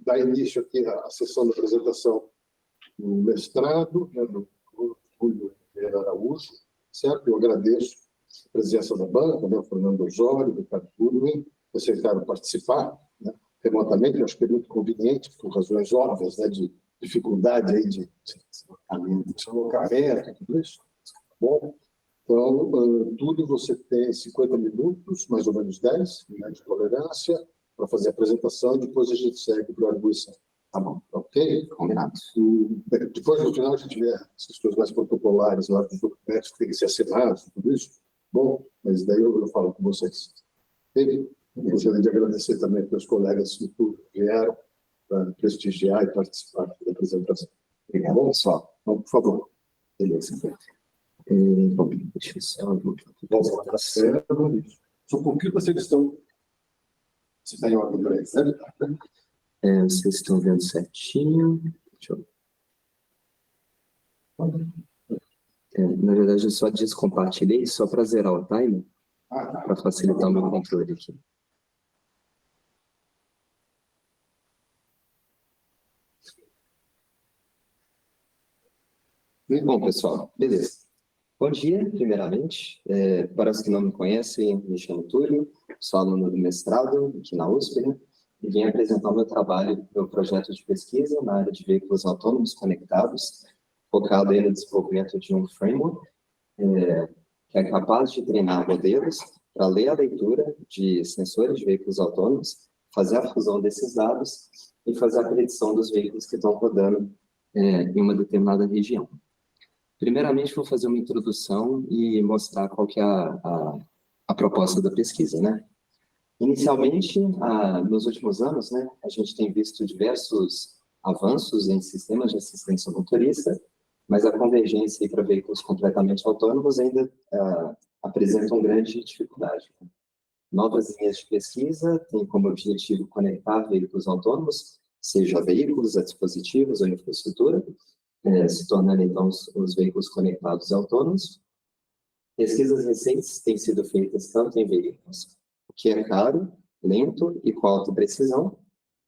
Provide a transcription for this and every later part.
dar início aqui à sessão da apresentação do mestrado, né, do Júlio Vieira Araújo, certo? Eu agradeço a presença da banca, né, o Fernando Osório, do Ricardo Turvin, que aceitaram participar, né, remotamente. Eu acho que é muito conveniente, por razões óbvias, né, de dificuldade aí de deslocamento, tudo isso. Bom, então, tudo você tem 50 minutos, mais ou menos 10, né, de tolerância, para fazer a apresentação, e depois a gente segue para a arguição. Tá bom, ok? Combinado. Depois, no final, a gente vê as questões mais protocolares, lá dos documentos que têm que ser assinados, tudo isso. Bom, mas daí eu falo com vocês. Ok? Gostaria de agradecer também para os colegas que vieram para prestigiar e participar da apresentação. Obrigado. Bom, pessoal, então, por favor. Beleza. Bom, deixa eu só... Só um pouquinho vocês estão... Você está em ordem para isso, né? Vocês estão vendo certinho. Deixa eu... na verdade, eu só descompartilhei só para zerar o timer, para facilitar o meu controle aqui. Bom, pessoal, beleza. Bom dia, primeiramente. Para os que não me conhecem, me chamo Túlio, sou aluno do mestrado aqui na USP, né? E vim apresentar o meu trabalho, meu projeto de pesquisa na área de veículos autônomos conectados, focado aí no desenvolvimento de um framework que é capaz de treinar modelos para ler a leitura de sensores de veículos autônomos, fazer a fusão desses dados e fazer a predição dos veículos que estão rodando em uma determinada região. Primeiramente, vou fazer uma introdução e mostrar qual que é a proposta da pesquisa, né? Inicialmente, nos últimos anos, né, a gente tem visto diversos avanços em sistemas de assistência ao motorista, mas a convergência para veículos completamente autônomos ainda apresenta uma grande dificuldade. Novas linhas de pesquisa têm como objetivo conectar veículos autônomos, seja veículos, a dispositivos ou infraestrutura, se tornando, então, os veículos conectados autônomos. Pesquisas recentes têm sido feitas tanto em veículos, que é caro, lento e com alta precisão,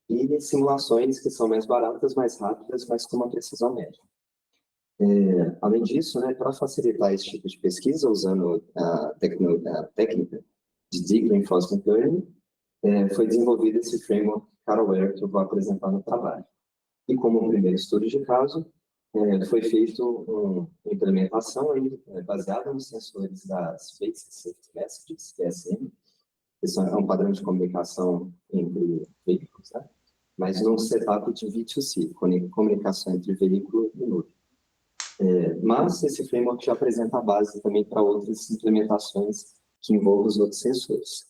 e simulações que são mais baratas, mais rápidas, mas com uma precisão média. Além disso, né, para facilitar esse tipo de pesquisa, usando a técnica de Deep Reinforcement Learning, foi desenvolvido esse framework CarAware que eu vou apresentar no trabalho. E como primeiro estudo de caso, foi feito uma implementação baseada nos sensores das Basic Safety Messages, BSM, que é um padrão de comunicação entre veículos, né? Mas num setup de V2C, comunicação entre veículo e nuvem. Mas esse framework já apresenta a base também para outras implementações que envolvam os outros sensores.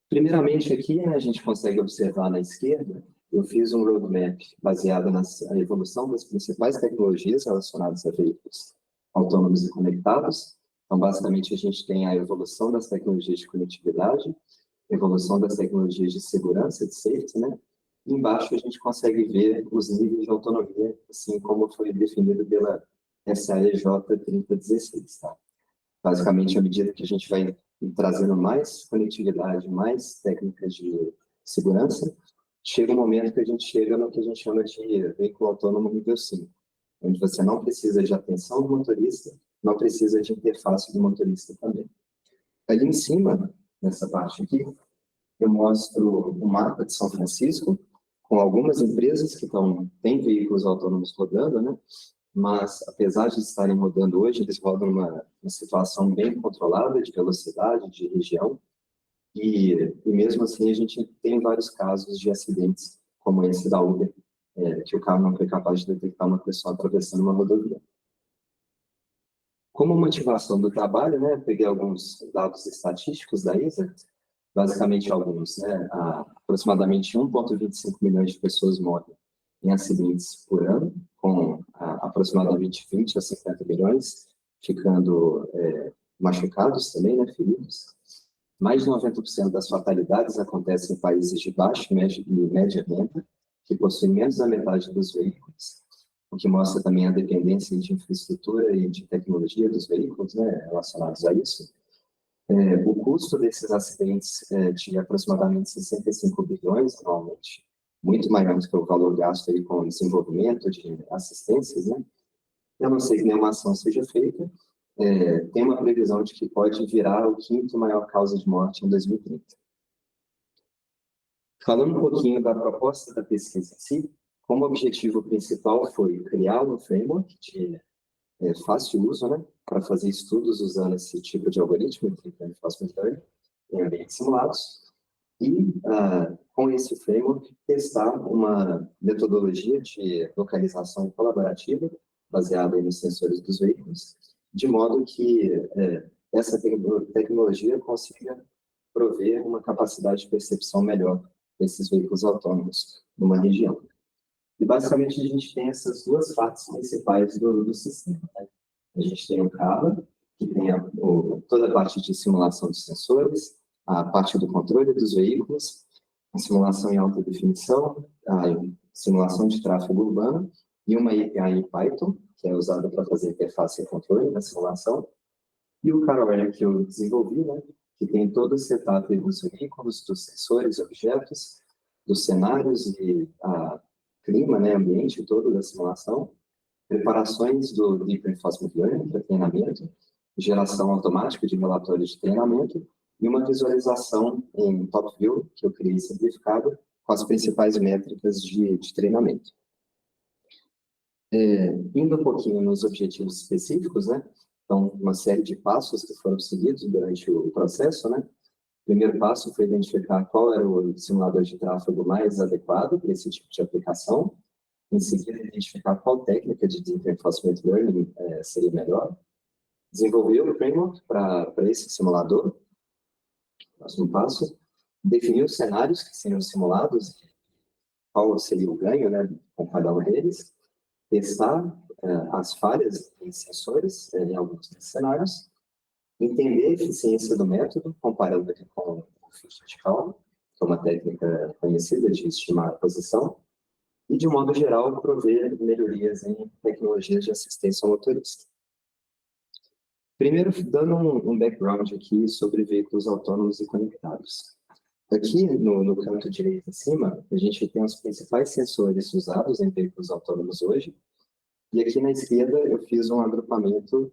Primeiramente aqui, né, a gente consegue observar na esquerda, eu fiz um roadmap baseado na evolução das principais tecnologias relacionadas a veículos autônomos e conectados. Então, basicamente, a gente tem a evolução das tecnologias de conectividade, evolução das tecnologias de segurança, de safety, né? E embaixo a gente consegue ver os níveis de autonomia, assim como foi definido pela SAE J3016, tá? Basicamente, à medida que a gente vai trazendo mais conectividade, mais técnicas de segurança, chega um momento que a gente chega no que a gente chama de veículo autônomo nível 5, onde você não precisa de atenção do motorista, não precisa de interface do motorista também. Ali em cima, nessa parte aqui, eu mostro o mapa de São Francisco, com algumas empresas que têm veículos autônomos rodando, né? Mas, apesar de estarem rodando hoje, eles rodam numa situação bem controlada de velocidade, de região, e mesmo assim a gente tem vários casos de acidentes, como esse da Uber, que o carro não foi capaz de detectar uma pessoa atravessando uma rodovia. Como motivação do trabalho, né, peguei alguns dados estatísticos da ISA, basicamente alguns, né, aproximadamente 1,25 milhões de pessoas morrem em acidentes por ano, com aproximadamente 20 a 50 milhões ficando machucados também, né, feridos. Mais de 90% das fatalidades acontecem em países de baixa e média renda, que possuem menos da metade dos veículos, o que mostra também a dependência de infraestrutura e de tecnologia dos veículos, né, relacionados a isso. O custo desses acidentes é de aproximadamente 65 bilhões anualmente, muito maior do que o valor gasto aí com o desenvolvimento de assistências, né? A não ser que nenhuma ação seja feita, tem uma previsão de que pode virar o quinto maior causa de morte em 2030. Falando um pouquinho da proposta da pesquisa em si, como objetivo principal foi criar um framework de fácil uso, né, para fazer estudos usando esse tipo de algoritmo de reinforcement learning em ambientes simulados, e, com esse framework, testar uma metodologia de localização colaborativa baseada nos sensores dos veículos, de modo que essa tecnologia consiga prover uma capacidade de percepção melhor desses veículos autônomos numa região. E, basicamente, a gente tem essas duas partes principais do sistema, né? A gente tem o CABA, que tem toda a parte de simulação de sensores, a parte do controle dos veículos, a simulação em alta definição, a simulação de tráfego urbano, e uma API em Python, que é usada para fazer interface e controle na simulação, e o Caraware que eu desenvolvi, né, que tem todo o setup dos veículos, dos sensores, objetos, dos cenários e clima, né, ambiente todo da simulação, preparações do Deep Reinforcement Learning para treinamento, geração automática de relatórios de treinamento e uma visualização em Top View, que eu criei simplificado, com as principais métricas de treinamento. Indo um pouquinho nos objetivos específicos, né? Então, uma série de passos que foram seguidos durante o processo, né? O primeiro passo foi identificar qual era o simulador de tráfego mais adequado para esse tipo de aplicação. Em seguida, identificar qual técnica de Deep Reinforcement Learning seria melhor. Desenvolver o framework para esse simulador. Próximo passo, definir os cenários que seriam simulados, qual seria o ganho, né, com cada um deles. Testar as falhas em sensores em alguns desses cenários. Entender a eficiência do método, comparando com o Fit Calm, que é uma técnica conhecida de estimar a posição. E, de modo geral, prover melhorias em tecnologias de assistência ao motorista. Primeiro, dando um background aqui sobre veículos autônomos e conectados. Aqui, no canto direito em cima, a gente tem os principais sensores usados em veículos autônomos hoje, e aqui na esquerda eu fiz um agrupamento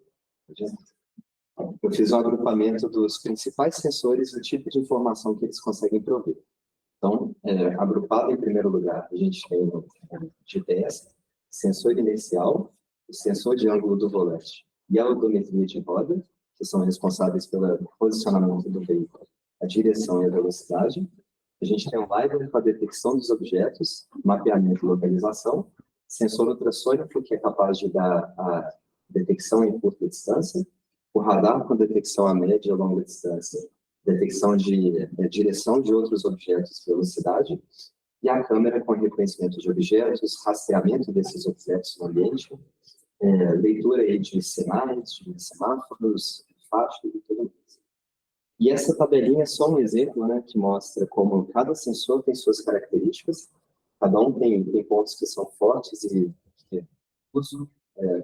dos principais sensores e o tipo de informação que eles conseguem prover. Então, agrupado em primeiro lugar, a gente tem o GPS, sensor inercial, o sensor de ângulo do volante e a odometria de roda, que são responsáveis pelo posicionamento do veículo, a direção e a velocidade. A gente tem o LiDAR para a detecção dos objetos, mapeamento e localização, sensor ultrassônico, que é capaz de dar a detecção em curta distância, o radar com detecção a média e longa distância, detecção de direção de outros objetos e velocidade, e a câmera com reconhecimento de objetos, rastreamento desses objetos no ambiente, leitura aí de sinais, de semáforos, faixas e tudo mais. E essa tabelinha é só um exemplo, né, que mostra como cada sensor tem suas características, cada um tem pontos que são fortes e o uso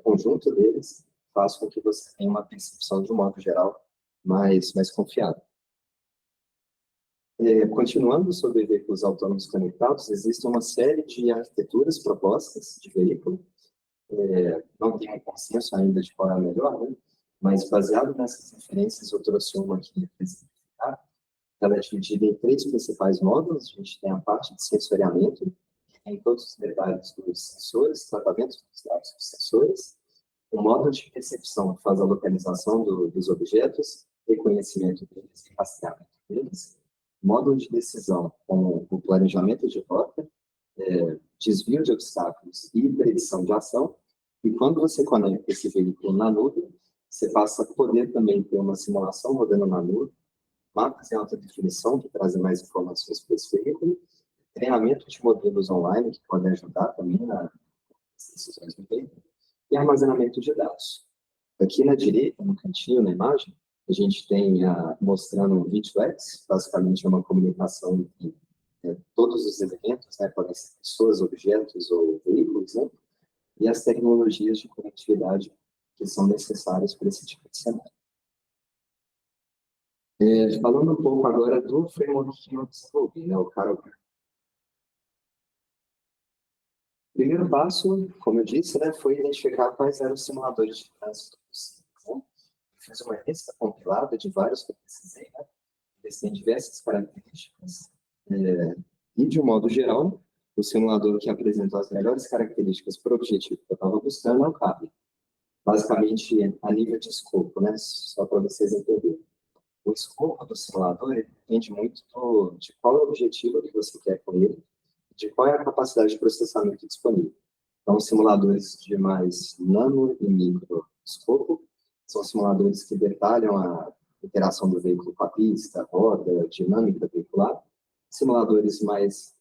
conjunto deles faz com que você tenha uma percepção, de um modo geral, mais confiável. Continuando sobre veículos autônomos conectados, existe uma série de arquiteturas propostas de veículo. Não tem um consenso ainda de qual é a melhor, né? Mas baseado nessas referências, eu trouxe uma aqui para exemplificar. Ela é dividida em 3 principais módulos. A gente tem a parte de sensoriamento, que tem todos os detalhes dos sensores, tratamento dos dados dos sensores. O módulo de percepção, que faz a localização dos objetos, reconhecimento deles e rastreamento deles. Módulo de decisão, com o planejamento de rota, desvio de obstáculos e predição de ação. E quando você conecta esse veículo na nuvem, você passa a poder também ter uma simulação rodando na nuvem, mapas em alta definição, que trazem mais informações para esse veículo, treinamento de modelos online, que podem ajudar também nas decisões do veículo, e armazenamento de dados. Aqui na direita, no cantinho, na imagem, a gente tem mostrando o V2X, basicamente é uma comunicação entre todos os elementos, né, podem ser pessoas, objetos ou veículos, né, e as tecnologias de conectividade que são necessárias para esse tipo de cenário. Falando um pouco agora do framework que eu desenvolvi, né, o CarAware. O primeiro passo, como eu disse, né, foi identificar quais eram os simuladores de trânsito possíveis, né? Eu fiz uma lista compilada de vários que eu precisei, né? Eles têm diversas características. E, de um modo geral, o simulador que apresentou as melhores características para o objetivo que eu estava buscando é o CAB. Basicamente, a nível de escopo, né? Só para vocês entenderem. O escopo do simulador ele depende muito de qual é o objetivo que você quer com ele, de qual é a capacidade de processamento disponível. Então, simuladores de mais nano e micro escopo são simuladores que detalham a interação do veículo com a pista, roda, dinâmica veicular. Simuladores mais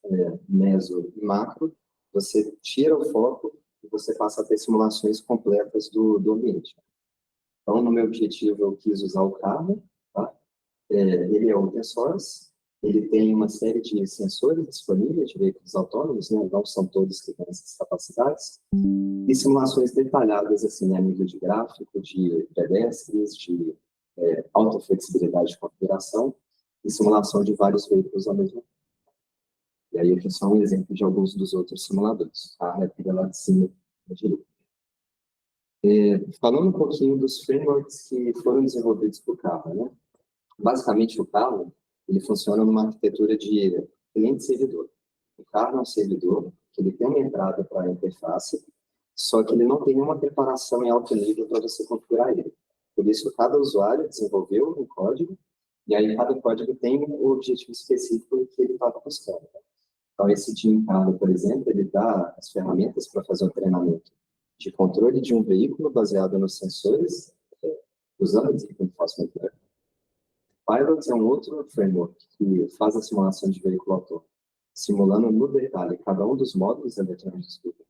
meso e macro, você tira o foco e você passa a ter simulações completas do ambiente. Então, no meu objetivo, eu quis usar o carro, tá? Ele é open source, ele tem uma série de sensores disponíveis de veículos autônomos, né? Não são todos que têm essas capacidades, e simulações detalhadas, assim, a nível de gráfico, de pedestres, de alta flexibilidade de configuração, e simulação de vários veículos ao mesmo tempo. E aí aqui só um exemplo de alguns dos outros simuladores, tá? Aqui lá de cima, à direita. Falando um pouquinho dos frameworks que foram desenvolvidos para o carro, né? Basicamente, o carro ele funciona numa arquitetura de cliente-servidor. O carro é um servidor que ele tem uma entrada para a interface, só que ele não tem nenhuma preparação em alto nível para você configurar ele. Por isso, cada usuário desenvolveu um código, e aí cada código tem o objetivo específico que ele estava buscando. Então, esse Jim Carlo, por exemplo, ele dá as ferramentas para fazer um treinamento de controle de um veículo baseado nos sensores, usando o tipo de enforcement. Pilot é um outro framework que faz a simulação de veículo autônomo, simulando no detalhe cada um dos módulos eletrônicos do veículo.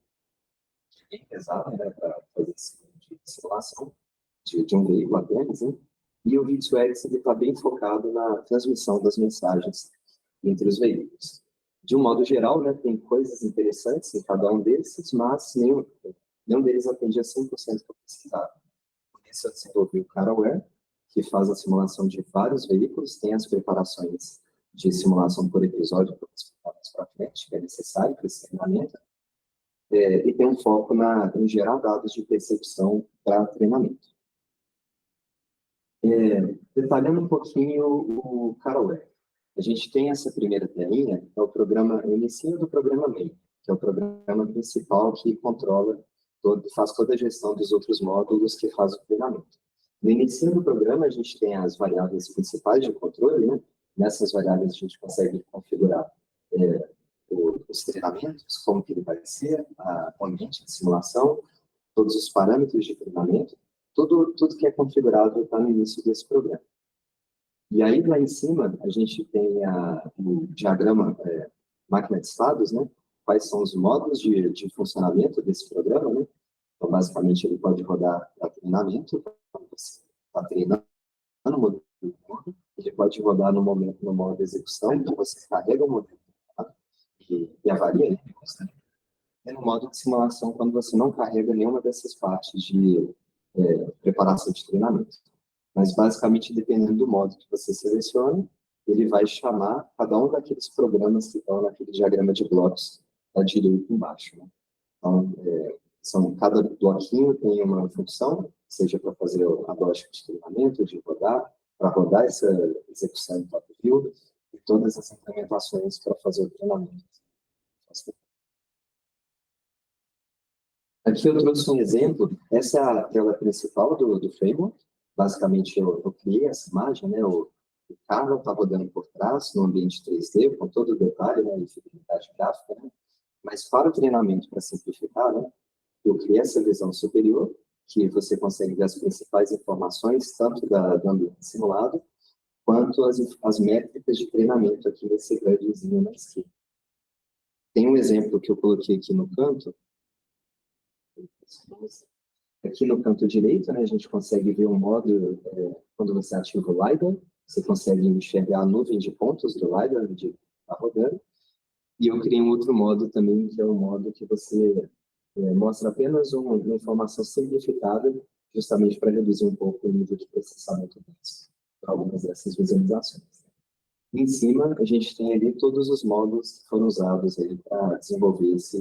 É bem pesado, né, para fazer esse tipo de simulação de um veículo apenas, né? E o V2X está bem focado na transmissão das mensagens entre os veículos. De um modo geral, né, tem coisas interessantes em cada um desses, mas nenhum deles atendia 100% do que eu precisava. Por isso eu desenvolvi o CarAware, que faz a simulação de vários veículos, tem as preparações de simulação por episódio, para frente, que é necessário para esse treinamento, e tem um foco em gerar dados de percepção para treinamento. Detalhando um pouquinho o CarAware. A gente tem essa primeira telinha, que é o inicinho do programa main, que é o programa principal que controla, faz toda a gestão dos outros módulos que faz o treinamento. No início do programa, a gente tem as variáveis principais de controle, né? Nessas variáveis, a gente consegue configurar os treinamentos, como que ele vai ser, o ambiente de simulação, todos os parâmetros de treinamento, tudo que é configurado está no início desse programa. E aí, lá em cima, a gente tem o diagrama máquina de estados, né? Quais são os módulos de funcionamento desse programa, né? Então, basicamente, ele pode rodar para treinamento, quando você está treinando o modelo, ele pode rodar no modo de execução, que você carrega o modelo, tá? e avalia ele, né? E no modo de simulação, quando você não carrega nenhuma dessas partes de preparação de treinamento. Mas, basicamente, dependendo do modo que você seleciona, ele vai chamar cada um daqueles programas que estão naquele diagrama de blocos da direita embaixo, né? Então, cada bloquinho tem uma função, seja para fazer a lógica de treinamento, de rodar, para rodar essa execução em top view, e todas as implementações para fazer o treinamento. Aqui eu trouxe um exemplo, essa é a tela principal do framework. Basicamente, eu criei essa imagem, né? O carro está rodando por trás, no ambiente 3D, com todo o detalhe, né? E fidelidade gráfica, né? Mas para o treinamento, para simplificar, né? Eu criei essa visão superior, que você consegue ver as principais informações, tanto do ambiente simulado, quanto as métricas de treinamento aqui nesse gradzinho na esquerda. Tem um exemplo que eu coloquei aqui no canto. Aqui no canto direito, né, a gente consegue ver um modo, quando você ativa o LiDAR, você consegue enxergar a nuvem de pontos do LiDAR onde está rodando. E eu criei um outro modo também, que é um modo que você mostra apenas uma informação simplificada, justamente para reduzir um pouco o nível de processamento deles. para algumas dessas visualizações. Em cima, a gente tem ali todos os módulos que foram usados para desenvolver esse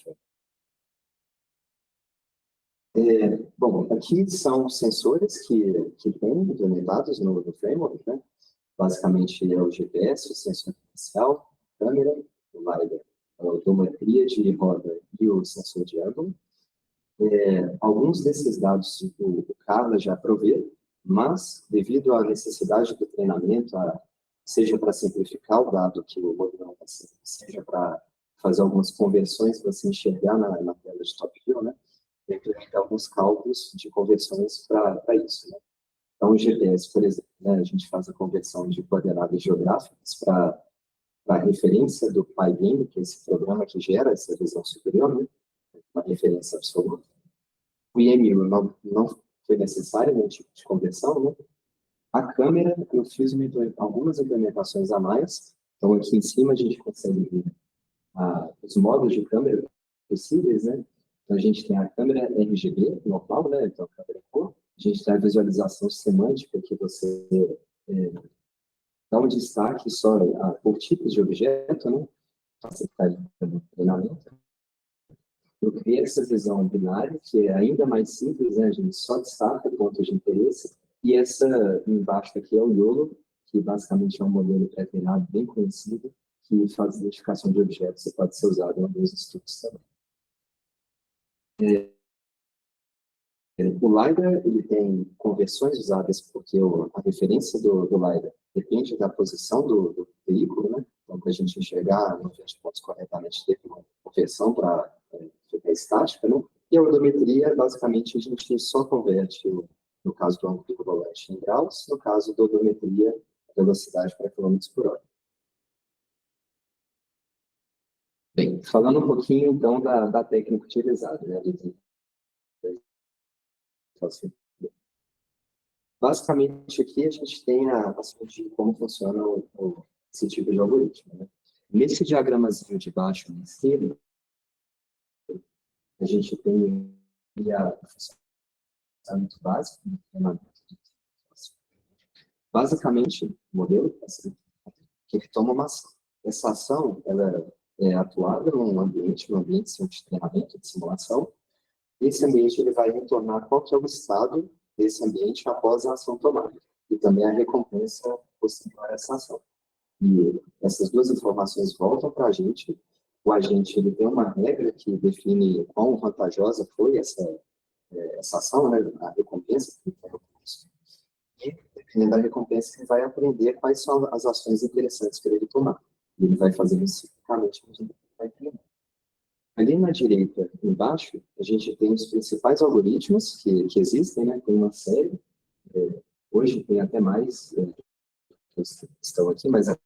framework. Bom, aqui são sensores que tem implementados no framework, né? Basicamente é o GPS, o sensor artificial, a câmera, o LiDAR, a odometria de roda e o sensor de ângulo. Alguns desses dados o Carla já provê, mas devido à necessidade do treinamento, seja para simplificar o dado que o modelo está sendo, seja para fazer algumas conversões para se enxergar na tela de top view, né? Implementar alguns cálculos de conversões para isso, né? Então, o GPS, por exemplo, né, a gente faz a conversão de coordenadas geográficas para a referência do Pygame, que é esse programa que gera essa visão superior, né? Uma referência absoluta. O IMU não foi necessário nenhum tipo de conversão, né? A câmera, eu fiz algumas implementações a mais. Então, aqui em cima a gente consegue ver os modos de câmera possíveis, né? Então, a gente tem a câmera RGB, normal, né? Então, a câmera cor. A gente tem a visualização semântica, que você dá um destaque só por tipos de objeto, né? Facilidade do treinamento. Eu criei essa visão binária, que é ainda mais simples, né? A gente só destaca pontos de interesse. E essa embaixo aqui é o YOLO, que basicamente é um modelo pré-treinado bem conhecido, que faz identificação de objetos e pode ser usado em alguns estudos também. O LiDAR ele tem conversões usadas porque a referência do LiDAR depende da posição do veículo, né? Então, para a gente enxergar 90 pontos corretamente, teve uma conversão para ficar estática, né? E a odometria, basicamente, a gente só converte, no caso do ângulo do volante, em graus, no caso da odometria, a velocidade para quilômetros por hora. Bem, falando um pouquinho, então, da técnica utilizada, né? Basicamente, aqui a gente tem a noção de como funciona esse tipo de algoritmo, né? Nesse diagramazinho de baixo, na esquerda, a gente tem a funcionamento básico, né? Basicamente, o modelo que toma uma ação. Essa ação ela é atuada num ambiente de treinamento, de simulação. Esse ambiente ele vai retornar qual que é o estado desse ambiente após a ação tomada. E também a recompensa posterior a essa ação. E essas duas informações voltam para a gente. O agente ele tem uma regra que define quão vantajosa foi essa ação, né, a recompensa. E, dependendo da recompensa, ele vai aprender quais são as ações interessantes para ele tomar. E ele vai fazer isso ciclicamente, a gente vai aprender. Ali na direita, embaixo, a gente tem os principais algoritmos que existem, né? Tem uma série, hoje tem até mais que estão aqui, mas a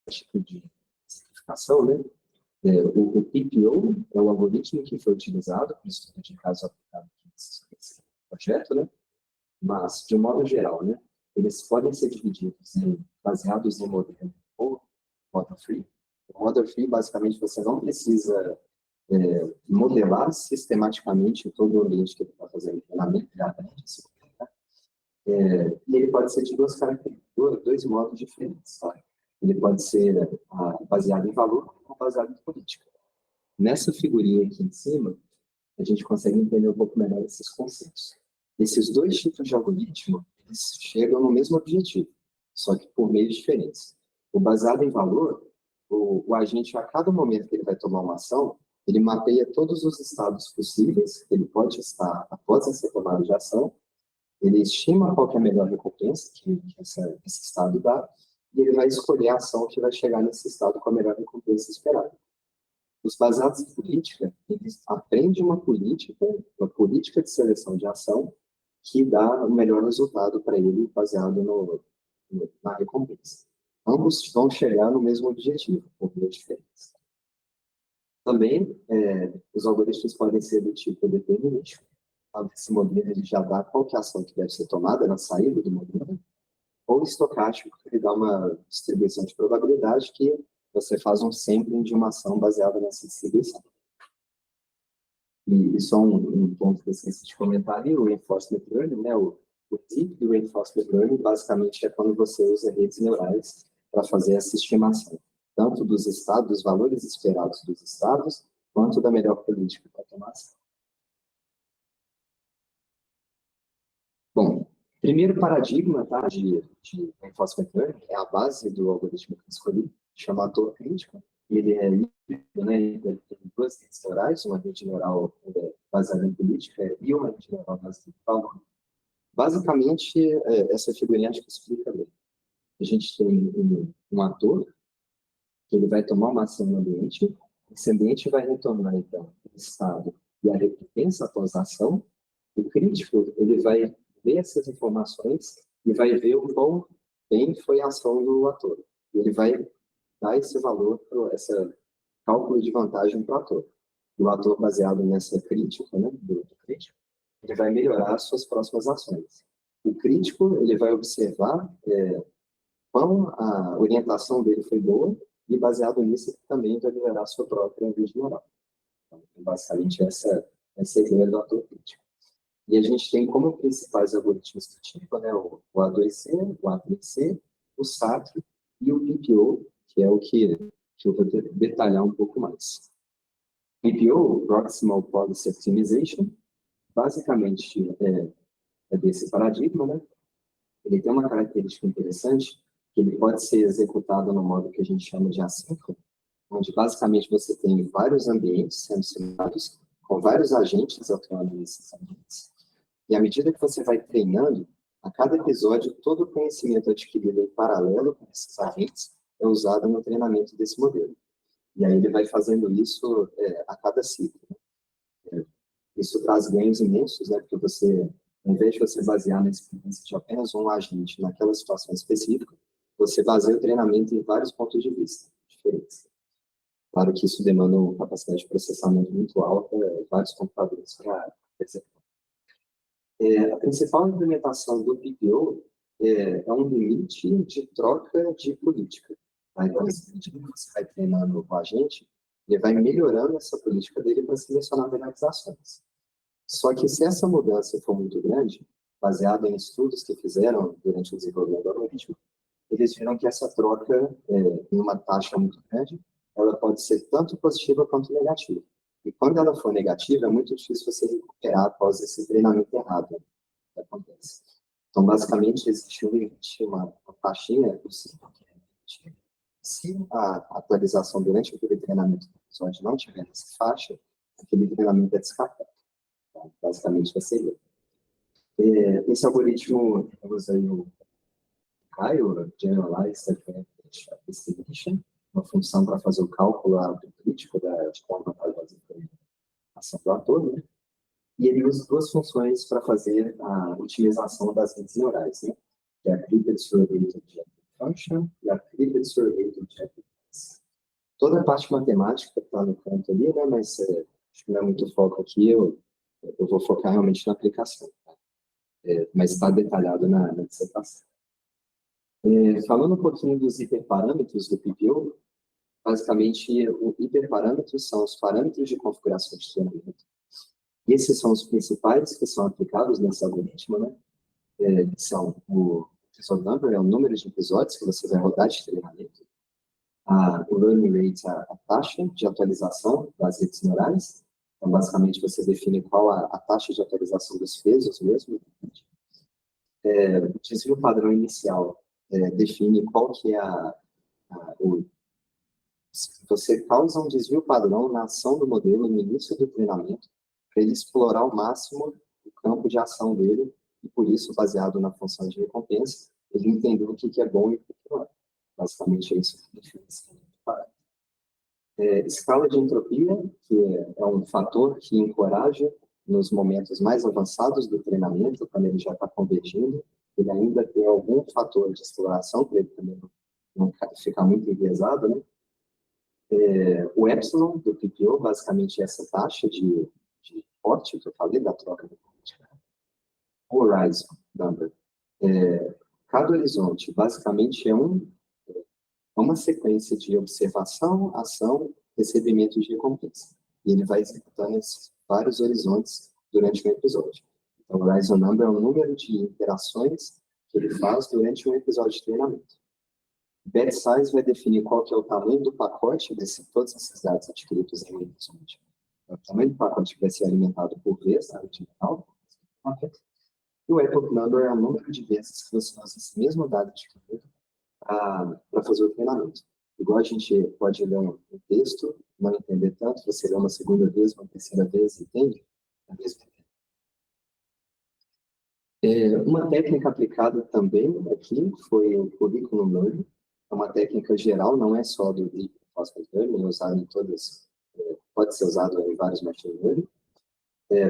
tipo de simplificação, né? O PPO é o algoritmo que foi utilizado para o estudo de caso aplicado nesse projeto, né? Mas, de um modo geral, né? Eles podem ser divididos baseados em modelo ou model free. O model free, basicamente, você não precisa modelar sistematicamente todo o ambiente que ele está fazendo treinamento, e ele pode ser de dois modos diferentes. Tá? Ele pode ser baseado em valor ou baseado em política. Nessa figurinha aqui em cima, a gente consegue entender um pouco melhor esses conceitos. Esses dois tipos de algoritmo, eles chegam no mesmo objetivo, só que por meios diferentes. O baseado em valor, o agente, a cada momento que ele vai tomar uma ação, ele mapeia todos os estados possíveis que ele pode estar após essa tomada de ação, ele estima qual que é a melhor recompensa que esse estado dá, e ele vai escolher a ação que vai chegar nesse estado com a melhor recompensa esperada. Os baseados em política, eles aprendem uma política de seleção de ação que dá o melhor resultado para ele baseado na recompensa. Ambos vão chegar no mesmo objetivo, por meios diferentes. Também, os algoritmos podem ser do tipo determinístico. Esse modelo ele já dá qual que é a ação que deve ser tomada na saída do modelo, ou estocástico, que dá uma distribuição de probabilidade que você faz um sampling de uma ação baseada nessa distribuição. E só um ponto que eu esqueci de comentar ali, o reinforcement learning, né, o O Deep Reinforcement Learning, basicamente, é quando você usa redes neurais para fazer essa estimação, tanto dos estados, dos valores esperados dos estados, quanto da melhor política para tomar ação. Bom, primeiro paradigma, tá, de Reinforcement Learning é a base do algoritmo que eu escolhi, chama ator crítico. Ele é híbrido, né? Ele tem duas redes neurais, uma rede neural baseada em política e uma rede neural baseada em valor. Basicamente, essa figurinha acho que explica bem. A gente tem um ator que ele vai tomar uma ação no ambiente, esse ambiente vai retornar, então, o estado e a recompensa após a ação. O crítico, ele vai ver essas informações e vai ver o quão bem foi a ação do ator. E ele vai dar esse valor, esse cálculo de vantagem para o ator. E o ator, baseado nessa crítica, né, do crítico, ele vai melhorar as suas próximas ações. O crítico, ele vai observar quão a orientação dele foi boa e, baseado nisso, ele também vai melhorar a sua própria rede neural. Então, basicamente, essa é a ideia do ator crítico. E a gente tem como principais algoritmos do tipo, né, o A2C, o A3C, o SAT e o PPO, que é o que eu vou detalhar um pouco mais. PPO, Proximal Policy Optimization, basicamente é desse paradigma, né? Ele tem uma característica interessante, que ele pode ser executado no modo que a gente chama de assíncrono, onde basicamente você tem vários ambientes sendo simulados, com vários agentes atuando nesses ambientes. E à medida que você vai treinando, a cada episódio, todo o conhecimento adquirido em paralelo com esses agentes é usado no treinamento desse modelo. E aí ele vai fazendo isso a cada ciclo. Isso traz ganhos imensos, né? Porque você, ao invés de você basear na experiência de apenas um agente naquela situação específica, você baseia o treinamento em vários pontos de vista diferentes. Claro que isso demanda uma capacidade de processamento muito alta, vários computadores para executar. A principal implementação do PPO é um limite de troca de política. Tá? Então, esse limite que você vai treinando o agente, ele vai melhorando essa política dele para selecionar melhores ações. Só que se essa mudança for muito grande, baseada em estudos que fizeram durante o desenvolvimento do algoritmo, eles viram que essa troca, em uma taxa muito grande, ela pode ser tanto positiva quanto negativa. E quando ela for negativa, é muito difícil você recuperar após esse treinamento errado que acontece. Então, basicamente, existe um limite, uma taxinha possível. Se a atualização durante aquele treinamento do episódio não tiver essa faixa, aquele treinamento é descartado. Então, basicamente, vai ser esse algoritmo usa o Caio, Generalized Advantage Estimation, uma função para fazer o cálculo crítico de como está fazendo a ação do ator, né? E ele usa duas funções para fazer a otimização das redes neurais, né? Que é a Clipped Surrogate Objective Function e a Clipped Surrogate Objective Function. Toda a parte matemática está no canto ali, né? Mas acho que não é muito foco aqui, eu vou focar realmente na aplicação. Tá? Mas está detalhado na dissertação. Falando um pouquinho dos hiperparâmetros do PPO, basicamente, os hiperparâmetros são os parâmetros de configuração de treinamento. E esses são os principais que são aplicados nesse algoritmo, né? São o episode number, é o número de episódios que você vai rodar de treinamento. O learning rate, a taxa de atualização das redes neurais. Então, basicamente, você define qual a taxa de atualização dos pesos mesmo. O desvio padrão inicial define qual que é você causa um desvio padrão na ação do modelo no início do treinamento para ele explorar ao máximo o campo de ação dele e, por isso, baseado na função de recompensa, ele entendeu o que é bom e o que não é. Basicamente, é isso que define esse parâmetro. Escala de entropia, que é um fator que encoraja nos momentos mais avançados do treinamento, quando ele já está convergindo, ele ainda tem algum fator de exploração para ele também não ficar muito enviesado, né? O epsilon do PPO, basicamente, é essa taxa de corte que eu falei, da troca de corte. O horizon number. Cada horizonte, basicamente, é uma sequência de observação, ação, recebimento de recompensa. E ele vai executando esses vários horizontes durante o episódio. Então, o Rise on Number é o número de interações que ele faz durante um episódio de treinamento. Batch Size vai definir qual que é o tamanho do pacote todos esses dados adquiridos em um episódio. É o tamanho do pacote que vai ser alimentado por vez, na original. E o Epoch Number é o número de vezes que você usa esse mesmo dado adquirido para fazer o treinamento. Igual a gente pode ler um texto, não entender tanto, você lê uma segunda vez, uma terceira vez, entende? A mesma uma técnica aplicada também aqui foi o Curriculum Learning. É uma técnica geral, não é só do Reinforcement Learning, é usado em todas, pode ser usado em vários machine learning.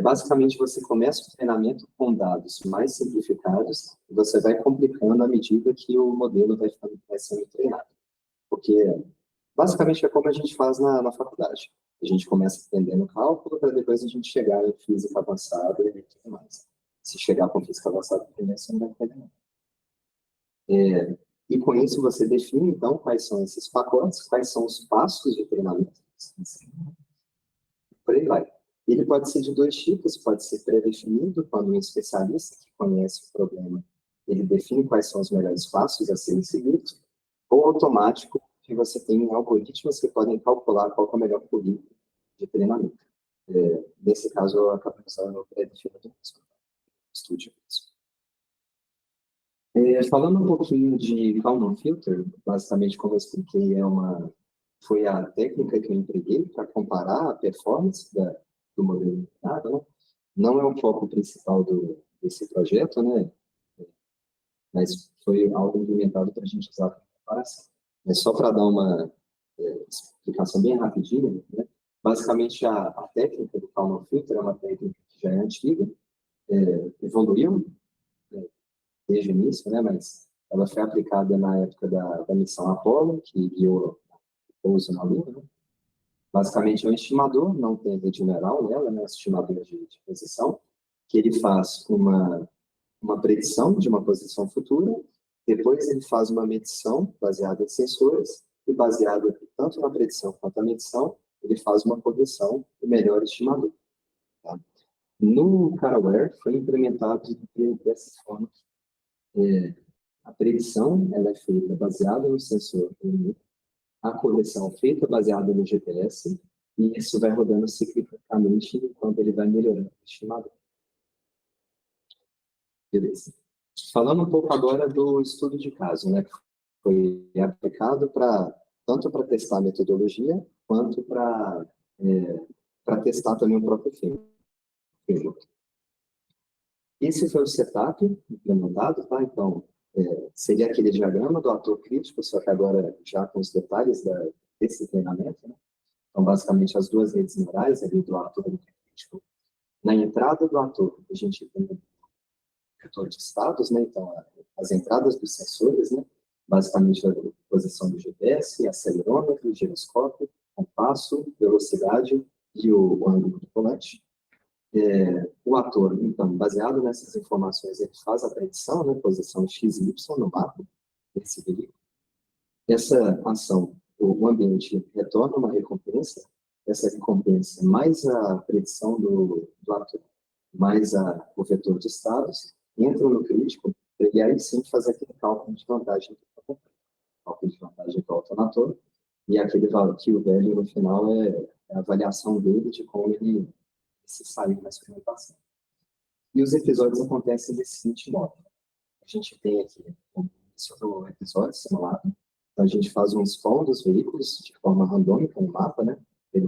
Basicamente, você começa o treinamento com dados mais simplificados e você vai complicando à medida que o modelo vai sendo treinado. Porque, basicamente, é como a gente faz na faculdade. A gente começa aprendendo cálculo para depois a gente chegar em física avançada e tudo mais. Se chegar com física avançada primeiro, você não vai entender nada. E com isso você define, então, quais são esses pacotes, quais são os passos de treinamento. Por aí vai. Ele pode ser de dois tipos, pode ser pré-definido, quando um especialista que conhece o problema, ele define quais são os melhores passos a serem seguidos, ou automático, que você tem algoritmos que podem calcular qual é o melhor currículo de treinamento. Nesse caso, eu acabo usando o pré-definido estúdio. Falando um pouquinho de Kalman Filter, basicamente, como eu expliquei, foi a técnica que eu empreguei para comparar a performance do modelo treinado, né? Não é o foco principal desse projeto, né? Mas foi algo implementado para a gente usar para comparação. Mas só para dar uma explicação bem rapidinha, né? Basicamente, a técnica do Kalman Filter é uma técnica que já é antiga, evoluiu desde o início, né? Mas ela foi aplicada na época da missão Apollo, que guiou o pouso na Lua, né? Basicamente, é um estimador, não tem rede neural nela, né? Estimador de posição, que ele faz uma predição de uma posição futura, depois ele faz uma medição baseada em sensores, e baseado tanto na predição quanto na medição, ele faz uma correção do melhor estimador. Tá? No Caraware, foi implementado dessa forma. A predição ela é feita baseada no sensor, a correção feita baseada no GPS, e isso vai rodando ciclicamente enquanto ele vai melhorando o estimador. Beleza. Falando um pouco agora do estudo de caso, né? Que foi aplicado tanto para testar a metodologia, quanto para testar também o próprio framework. Esse foi o setup implementado, tá? Então, seria aquele diagrama do ator crítico, só que agora já com os detalhes desse treinamento, né? Então, basicamente, as duas redes neurais ali do ator crítico. Na entrada do ator, a gente tem o vetor de estados, né? Então, as entradas dos sensores, né? Basicamente, a posição do GPS, acelerômetro, giroscópio, compasso, velocidade e o ângulo do volante. O ator, então, baseado nessas informações, ele faz a predição, né? Posição x e y no mapa desse veículo. Essa ação, o ambiente retorna uma recompensa, essa recompensa mais a predição do ator, mais o vetor de estados, entra no crítico, e aí sim fazer aquele cálculo de vantagem do autonator, e aquele valor que o velho no final é a avaliação dele de como ele se saiu na experimentação. E os episódios acontecem desse seguinte modo. A gente tem aqui o episódio simulado, então a gente faz um spawn dos veículos de forma randômica no mapa, né? Ele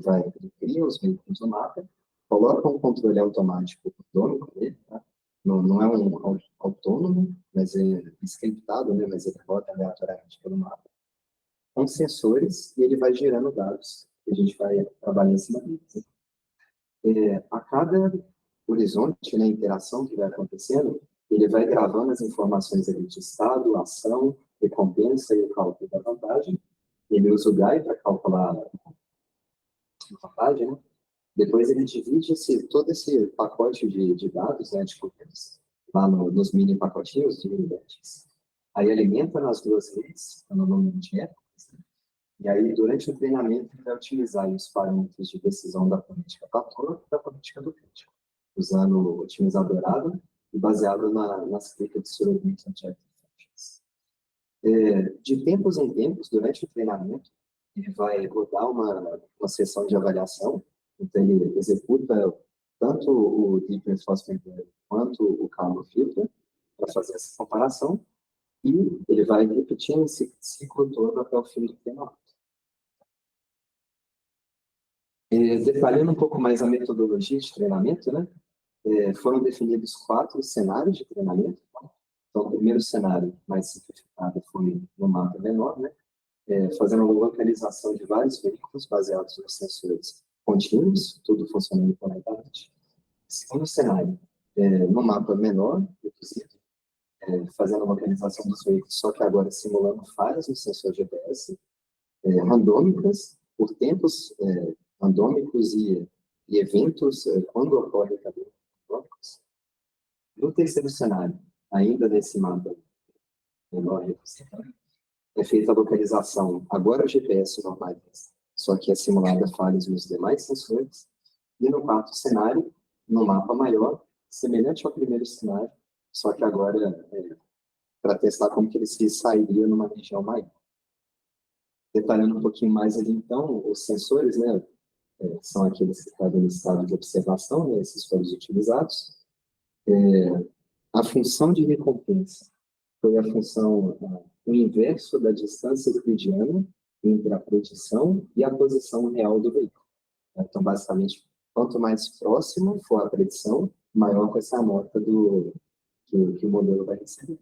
cria os veículos no mapa, coloca um controle automático randômico nele, tá? Não é um autônomo, mas é scriptado, né? Mas ele roda aleatoriamente pelo mapa, com sensores, e ele vai gerando dados, que a gente vai trabalhar em cima deles. A cada horizonte, né, interação que vai acontecendo, ele vai gravando as informações ali de estado, ação, recompensa e o cálculo da vantagem. Ele usa o GAI para calcular a vantagem, né? Depois ele divide todo esse pacote de dados, né, de cookies, lá nos mini pacotinhos de mini batches. Aí alimenta nas duas redes, no nome de épocas, né? E aí, durante o treinamento, ele vai utilizar os parâmetros de decisão da política patrona e da política do crítico. usando o otimizador ADA e baseado nas críticas de Surrogate Objective Functions. De tempos em tempos, durante o treinamento, ele vai rodar uma sessão de avaliação, então ele executa tanto o Deep Reinforcement Learning quanto o Karma Filter para fazer essa comparação, e ele vai repetindo esse ciclo todo até o fim do treinamento. Detalhando um pouco mais a metodologia de treinamento, né? Foram definidos 4 cenários de treinamento. Então, o primeiro cenário, mais simplificado, foi no mapa menor, né? Fazendo uma localização de vários veículos baseados nos sensores contínuos, tudo funcionando corretamente. Segundo cenário, no mapa menor, reduzido, fazendo a localização dos veículos, só que agora simulando falhas no sensor GPS, randômicas, por tempos randômicos e eventos, quando ocorrem também randômicos. No terceiro cenário, ainda nesse mapa menor reduzido, é feita a localização, agora o GPS normais, só que é simulada falhas nos demais sensores. E no quarto cenário, no mapa maior, semelhante ao primeiro cenário, só que agora para testar como que ele se sairia numa região maior. Detalhando um pouquinho mais ali, então, os sensores, né, são aqueles que estão em estado de observação, né, esses foram os utilizados. A função de recompensa foi a função, o inverso da distância euclidiana entre a predição e a posição real do veículo. Então, basicamente, quanto mais próximo for a predição, maior vai ser a nota que o modelo vai receber.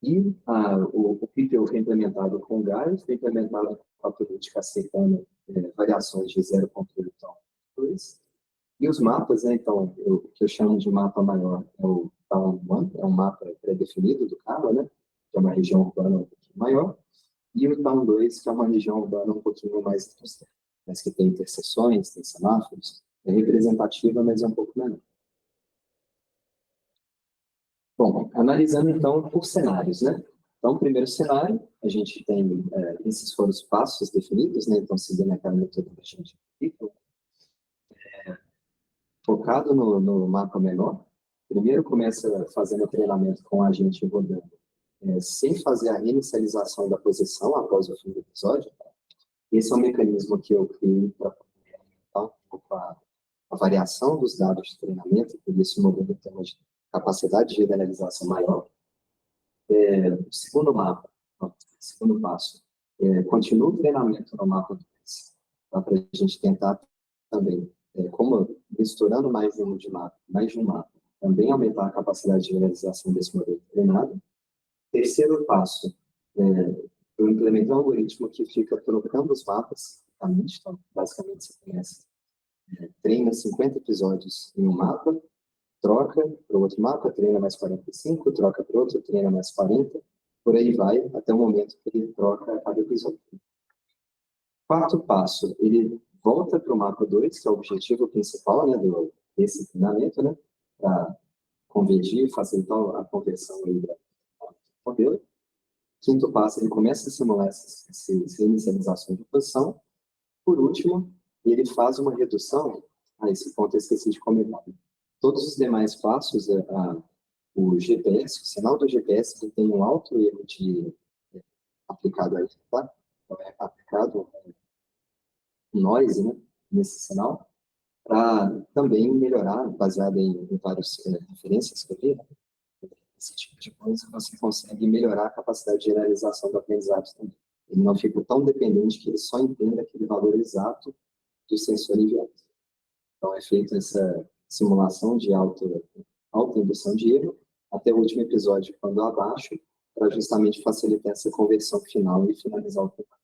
E o PPO foi implementado com GAI, foi implementado com a política aceitando variações de 0,8 a 2. E os mapas, né, então, o que eu chamo de mapa maior é o Town 1, é um mapa pré-definido do carro, né, que é uma região urbana um pouquinho maior, e o Town 2, que é uma região urbana um pouquinho mais industrial, mas que tem interseções, tem semáforos, é representativa, mas é um pouco menor. Bom, analisando então por cenários, né? Então, o primeiro cenário, a gente tem, esses foram os passos definidos, né? Então, seguindo aquela metodologia de ciclo, focado no mapa menor. Primeiro começa fazendo o treinamento com a gente rodando, sem fazer a reinicialização da posição após o fim do episódio. Esse é um mecanismo que eu criei para aumentar um pouco a variação dos dados de treinamento, por isso o modelo tem uma capacidade de generalização maior. O segundo mapa, segundo passo, continua o treinamento no mapa 2, para a gente tentar também, como misturando mais de um mapa, também aumentar a capacidade de generalização desse modelo treinado. Terceiro passo, eu implementei um algoritmo que fica trocando os mapas, então, basicamente você conhece, treina 50 episódios em um mapa, troca para o outro mapa, treina mais 45, troca para o outro, treina mais 40, por aí vai, até o momento que ele troca a cada episódio. Quarto passo, ele volta para o mapa 2, que é o objetivo principal, né, desse treinamento, né, para convergir, facilitar a conversão aí do modelo. Quinto passo, ele começa a simular essas inicializações de posição. Por último, ele faz uma redução, esse ponto eu esqueci de comentar. Todos os demais passos, o GPS, o sinal do GPS, ele tem um alto erro aplicado aí, tá? Então, é aplicado noise, né, nesse sinal, para também melhorar, baseado em várias referências que eu vi, esse tipo de coisa, você consegue melhorar a capacidade de generalização do aprendizado também. Ele não fica tão dependente que ele só entenda aquele valor exato do sensor enviado. Então, é feita essa simulação de alta indução de erro, até o último episódio, quando eu abaixo, para justamente facilitar essa conversão final e finalizar o treinamento.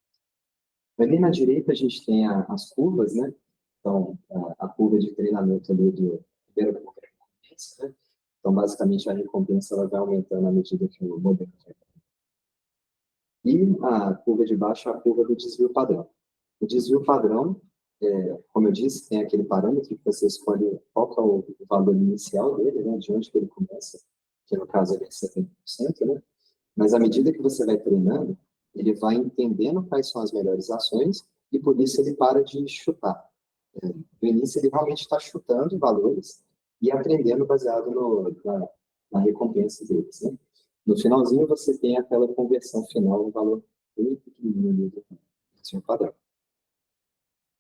Ali na direita, a gente tem as curvas, né? Então, a curva de treinamento ali do primeiro curva de recompensa, né? Então, basicamente, a recompensa ela vai aumentando à medida que o modelo vai. E a curva de baixo é a curva do desvio padrão. O desvio padrão, como eu disse, tem aquele parâmetro que você escolhe qual que é o valor inicial dele, né, de onde que ele começa, que no caso ele é 70%, né? Mas à medida que você vai treinando, ele vai entendendo quais são as melhores ações e por isso ele para de chutar. No início ele realmente está chutando valores, e aprendendo baseado na recompensa deles, né? No finalzinho, você tem aquela conversão final no valor bem pequenininho do seu padrão.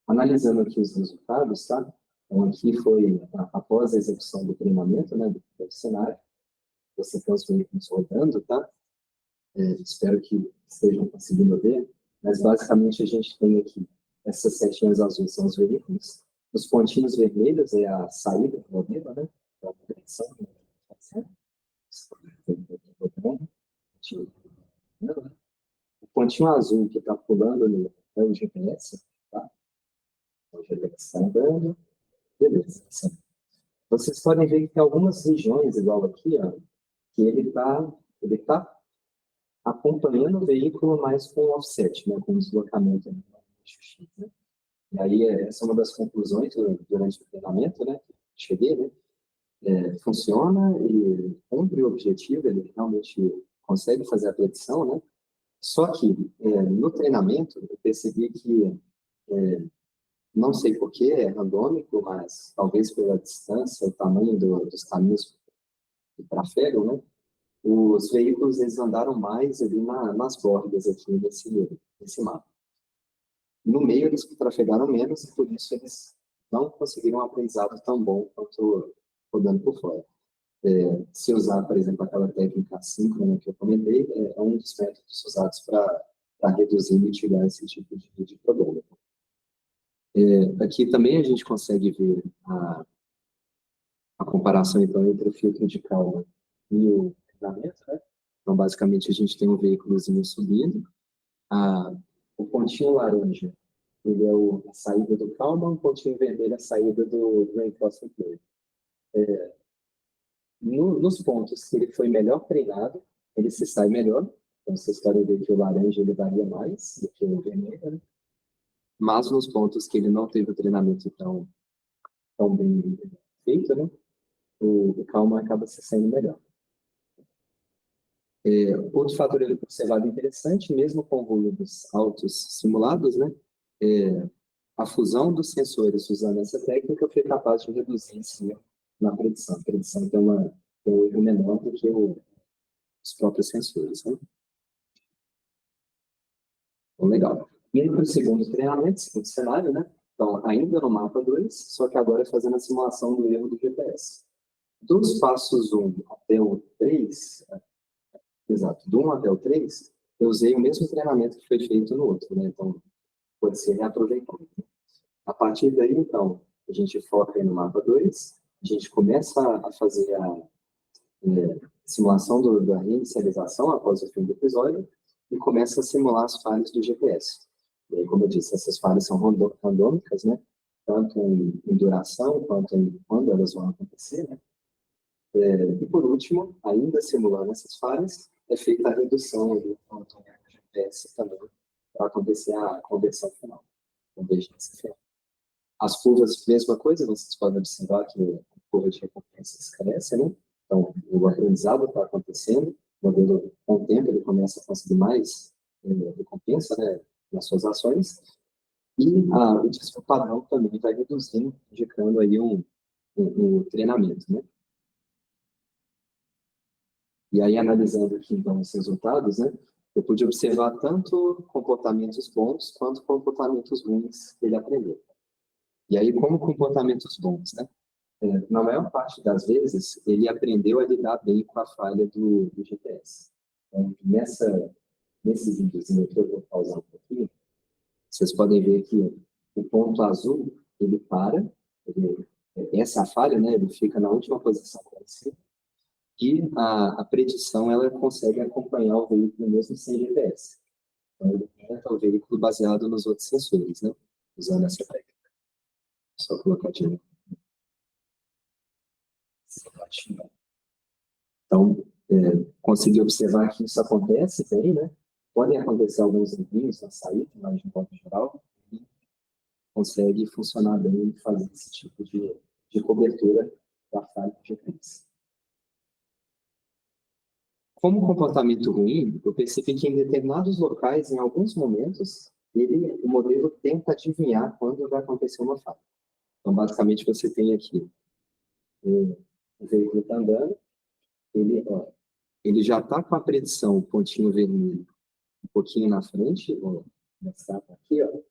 Analisando aqui os resultados, tá? Então, aqui foi após a execução do treinamento, né, do cenário, você tem os veículos rodando, tá? Espero que estejam conseguindo ver, mas basicamente a gente tem aqui essas setinhas azuis são os veículos, os pontinhos vermelhos é a saída do modelo, né? Então, a direção, o pontinho azul que está pulando ali é o GPS, tá? O GPS está andando, beleza. Vocês podem ver que tem algumas regiões, igual aqui, ó, que ele tá acompanhando o veículo, mas com offset, né, com deslocamento. Né? E aí, essa é uma das conclusões durante o treinamento, né, cheguei, né, funciona, ele cumpre o objetivo, ele realmente consegue fazer a predição, né, só que no treinamento eu percebi que, não sei por que é randômico, mas talvez pela distância, o tamanho dos caminhos que trafegam, né, os veículos eles andaram mais ali nas bordas aqui nesse mapa. No meio eles trafegaram menos e por isso eles não conseguiram um aprendizado tão bom quanto rodando por fora. Se usar, por exemplo, aquela técnica assíncrona que eu comentei, é um dos métodos usados para reduzir e mitigar esse tipo de problema. Aqui também a gente consegue ver a comparação então entre o filtro de calma e o treinamento, né? Então, basicamente, a gente tem um veículozinho subindo, o pontinho laranja ele é a saída do calma, o pontinho vermelho é a saída do reinforcement load. Nos pontos que ele foi melhor treinado, ele se sai melhor. Então, vocês podem ver que o laranja ele varia mais do que o vermelho, né? Mas nos pontos que ele não teve o treinamento tão bem feito, né? O calma acaba se saindo melhor. Outro fator observado interessante, mesmo com ruídos altos simulados, né? A fusão dos sensores usando essa técnica foi capaz de reduzir esse na predição. A predição tem um erro menor do que os próprios sensores, né? Então, legal. Indo para o segundo treinamento, segundo cenário, né? Então, ainda no mapa 2, só que agora fazendo a simulação do erro do GPS. Dos passos 1 até o 3, exato, do 1 até o 3, eu usei o mesmo treinamento que foi feito no outro, né? Então, pode ser reaproveitado. A partir daí, então, a gente foca aí no mapa 2, a gente começa a fazer a simulação da reinicialização após o fim do episódio e começa a simular as falhas do GPS. E aí, como eu disse, essas falhas são randômicas, né? Tanto em duração quanto em quando elas vão acontecer, né? E por último, ainda simulando essas falhas, é feita a redução do quanto do GPS também para acontecer a conversão final. As curvas, mesma coisa, vocês podem observar que a curva de recompensas cresce, né? Então, o aprendizado está acontecendo, o modelo, com o tempo, ele começa a conseguir mais recompensa, né, nas suas ações, e o desvio padrão também vai reduzindo, indicando aí um treinamento, né? E aí, analisando aqui, então, os resultados, né, eu pude observar tanto comportamentos bons quanto comportamentos ruins que ele aprendeu. E aí, como comportamentos bons, né? Na maior parte das vezes, ele aprendeu a lidar bem com a falha do GPS. Então, nesses vídeos que eu vou pausar um pouquinho, vocês podem ver que o ponto azul, ele para, essa falha, né, ele fica na última posição conhecida, e a predição, ela consegue acompanhar o veículo mesmo sem GPS. Então, ele monta o veículo baseado nos outros sensores, né, usando essa técnica. Só colocar de novo. Então, consegui observar que isso acontece bem, né? Podem acontecer alguns envios na saída, mas de modo geral, e consegue funcionar bem e fazer esse tipo de cobertura da falha de GPS. Como comportamento ruim, eu percebi que em determinados locais, em alguns momentos, o modelo tenta adivinhar quando vai acontecer uma falha. Então, basicamente, você tem aqui o veículo está andando, ele já está com a predição, o pontinho vermelho, um pouquinho na frente, vou mostrar aqui, ó, o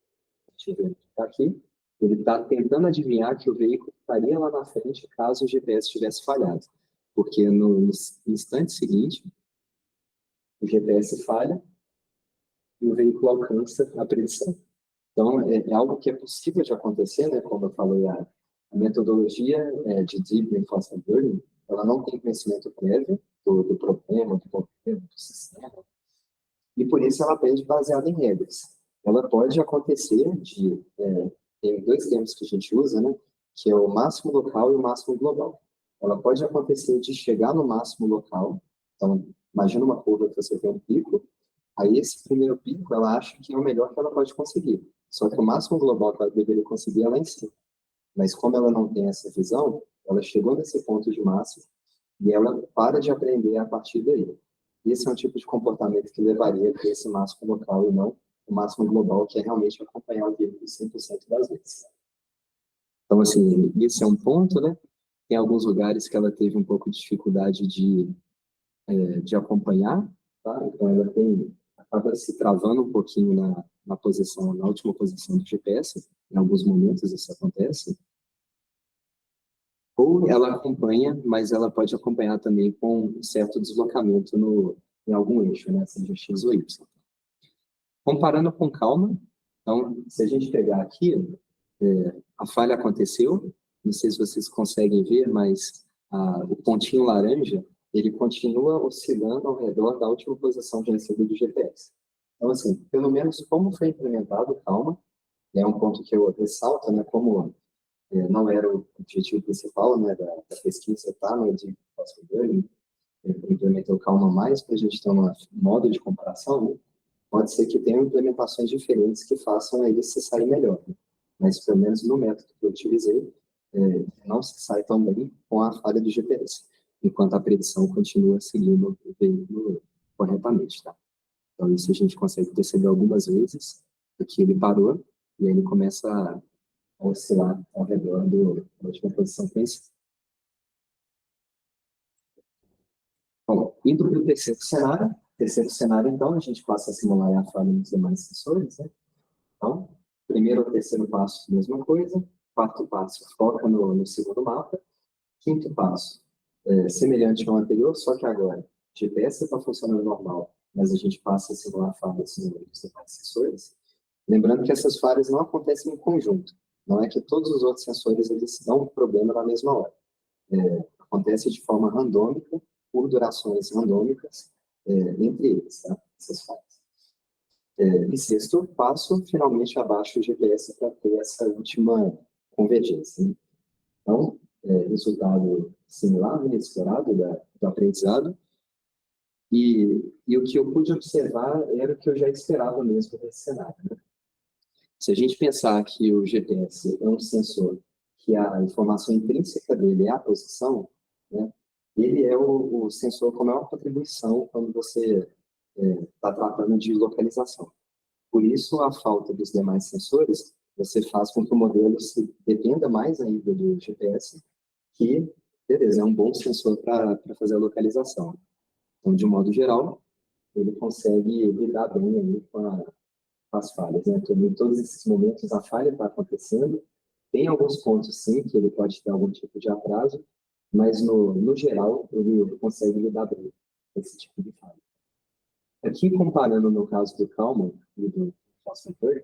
pontinho vermelho está aqui, ele está tentando adivinhar que o veículo estaria lá na frente caso o GPS tivesse falhado, porque no instante seguinte, o GPS falha e o veículo alcança a predição. Então, é algo que é possível de acontecer, né? Como eu falei, a metodologia de Deep Reinforcement Learning, ela não tem conhecimento prévio do problema, do sistema, e por isso ela aprende baseada em regras. Ela pode acontecer tem dois termos que a gente usa, né? Que é o máximo local e o máximo global. Ela pode acontecer de chegar no máximo local, então, imagina uma curva que você tem um pico, aí esse primeiro pico, ela acha que é o melhor que ela pode conseguir. Só que o máximo global que ela deveria conseguir é lá em cima. Mas como ela não tem essa visão, ela chegou nesse ponto de máximo e ela para de aprender a partir daí. Esse é um tipo de comportamento que levaria para esse máximo local e não o máximo global, que é realmente acompanhar o veículo 100% das vezes. Então, assim, esse é um ponto, né? Tem alguns lugares que ela teve um pouco de dificuldade de acompanhar, tá? Então, ela acaba se travando um pouquinho na última posição do GPS, em alguns momentos isso acontece. Ou ela acompanha, mas ela pode acompanhar também com um certo deslocamento em algum eixo, né? Seja X ou Y. Comparando com calma, então, se a gente pegar aqui, a falha aconteceu, não sei se vocês conseguem ver, mas o pontinho laranja, ele continua oscilando ao redor da última posição de receber do GPS. Então, assim, pelo menos como foi implementado, calma, é um ponto que eu ressalto, né, como não era o objetivo principal, né, da pesquisa, tá, né, de Learning, implementou calma mais para a gente ter um modo de comparação, né? Pode ser que tenham implementações diferentes que façam ele se sair melhor, né? Mas pelo menos no método que eu utilizei, não se sai tão bem com a falha do GPS, enquanto a predição continua seguindo o veículo corretamente, tá? Então isso a gente consegue perceber algumas vezes, que ele parou e aí ele começa a oscilar ao redor da última posição que tem. Bom, indo para o terceiro cenário, então, a gente passa a simular a falha nos demais sensores, né? Então, primeiro ou terceiro passo, mesma coisa. Quarto passo, foca no segundo mapa. Quinto passo, semelhante ao anterior, só que agora o GPS está funcionando normal, mas a gente passa a simular falhas nos demais sensores. Lembrando que essas falhas não acontecem em conjunto. Não é que todos os outros sensores eles dão um problema na mesma hora. Acontece de forma randômica, por durações randômicas, entre eles, tá? Essas falhas. E sexto passo, finalmente abaixo o GPS para ter essa última convergência, né? Então, resultado similar, né, esperado do aprendizado, e o que eu pude observar era o que eu já esperava mesmo nesse cenário, né? Se a gente pensar que o GPS é um sensor que a informação intrínseca dele é a posição, né, ele é o sensor com a maior contribuição quando você está tratando de localização. Por isso, a falta dos demais sensores, você faz com que o modelo se dependa mais ainda do GPS, que, beleza, é um bom sensor para fazer a localização. Então, de um modo geral, ele consegue lidar bem aí com as falhas, né? Em todos esses momentos, a falha está acontecendo. Tem alguns pontos, sim, que ele pode ter algum tipo de atraso, mas, no geral, ele consegue lidar bem com esse tipo de falha. Aqui, comparando no caso do Kalman e do Foster,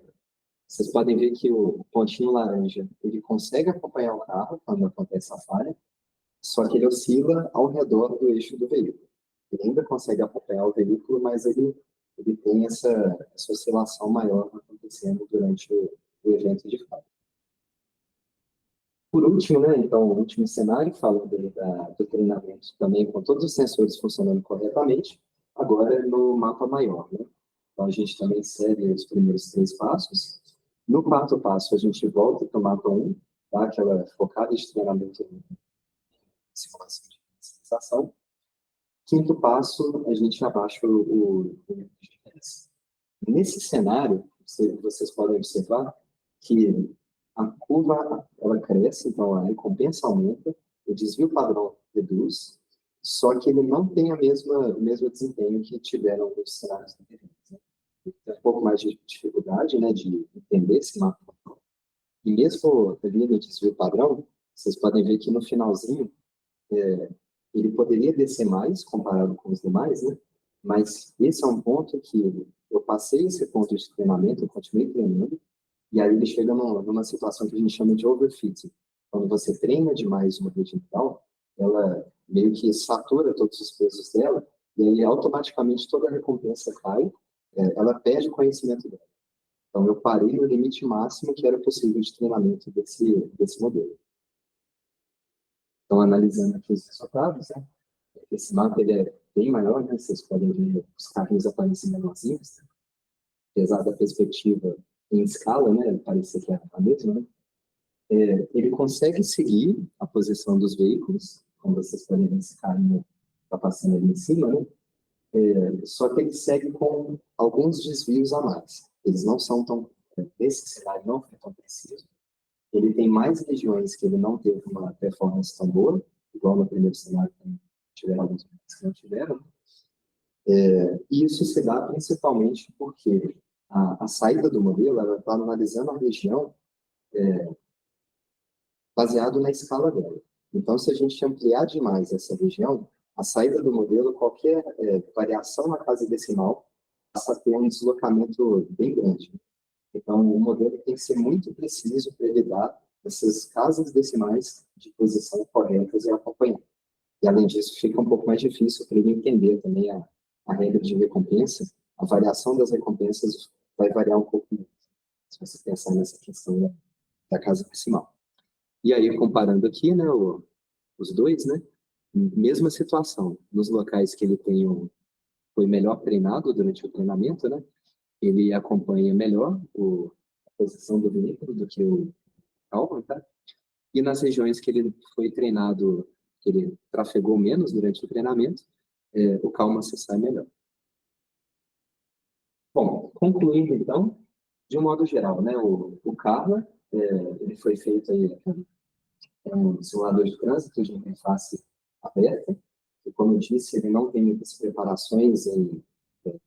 vocês podem ver que o pontinho laranja, ele consegue acompanhar o carro quando acontece a falha, só que ele oscila ao redor do eixo do veículo. Ele ainda consegue acompanhar o veículo, mas ele tem essa oscilação maior acontecendo durante o evento de falha. Por último, né, então, o último cenário, falando do treinamento também com todos os sensores funcionando corretamente, agora é no mapa maior, né? Então, a gente também segue os primeiros 3 passos. No quarto passo, a gente volta para o mapa 1, tá? Aquela focada de treinamento em simulação de sensação. Quinto passo, a gente abaixa o GPS. Nesse cenário, vocês podem observar que a curva ela cresce, então a recompensa aumenta, o desvio padrão reduz, só que ele não tem o mesmo desempenho que tiveram nos cenários anteriores, né? Tem um pouco mais de dificuldade, né, de entender esse mapa. E mesmo ali no desvio padrão, vocês podem ver que no finalzinho, ele poderia descer mais comparado com os demais, né? Mas esse é um ponto que eu passei esse ponto de treinamento, eu continuei treinando, e aí ele chega numa situação que a gente chama de overfitting. Quando você treina demais uma rede neural, ela meio que satura todos os pesos dela, e aí automaticamente toda a recompensa cai, ela perde o conhecimento dela. Então eu parei no limite máximo que era possível de treinamento desse modelo. Então, analisando aqui os resultados, né? Esse mapa ele é bem maior, né? Vocês podem ver os carrinhos aparecendo menorzinhos, né? Apesar da perspectiva em escala, né? Parece que é a mesma, né? Ele consegue seguir a posição dos veículos, como vocês podem ver, esse carrinho está passando ali em cima, né? Só que ele segue com alguns desvios a mais. Eles não são tão... Esse cenário não foi tão preciso. Ele tem mais regiões que ele não teve uma performance tão boa, igual no primeiro cenário que tiveram alguns que não tiveram. E isso se dá principalmente porque a saída do modelo está analisando a região baseado na escala dela. Então, se a gente ampliar demais essa região, a saída do modelo, qualquer variação na casa decimal, passa a ter um deslocamento bem grande. Então, o modelo tem que ser muito preciso para ele dar essas casas decimais de posição corretas e acompanhar. E, além disso, fica um pouco mais difícil para ele entender também a regra de recompensa. A variação das recompensas vai variar um pouco mais, se você pensar nessa questão da casa decimal. E aí, comparando aqui, né, os dois, né, mesma situação. Nos locais que ele foi melhor treinado durante o treinamento, né, ele acompanha melhor a posição do veículo do que o Calma, tá? E nas regiões que ele foi treinado, que ele trafegou menos durante o treinamento, o Calma se sai melhor. Bom, concluindo então, de um modo geral, né, o Karma, ele foi feito aí, um simulador de trânsito de interface aberta, e como eu disse, ele não tem muitas preparações em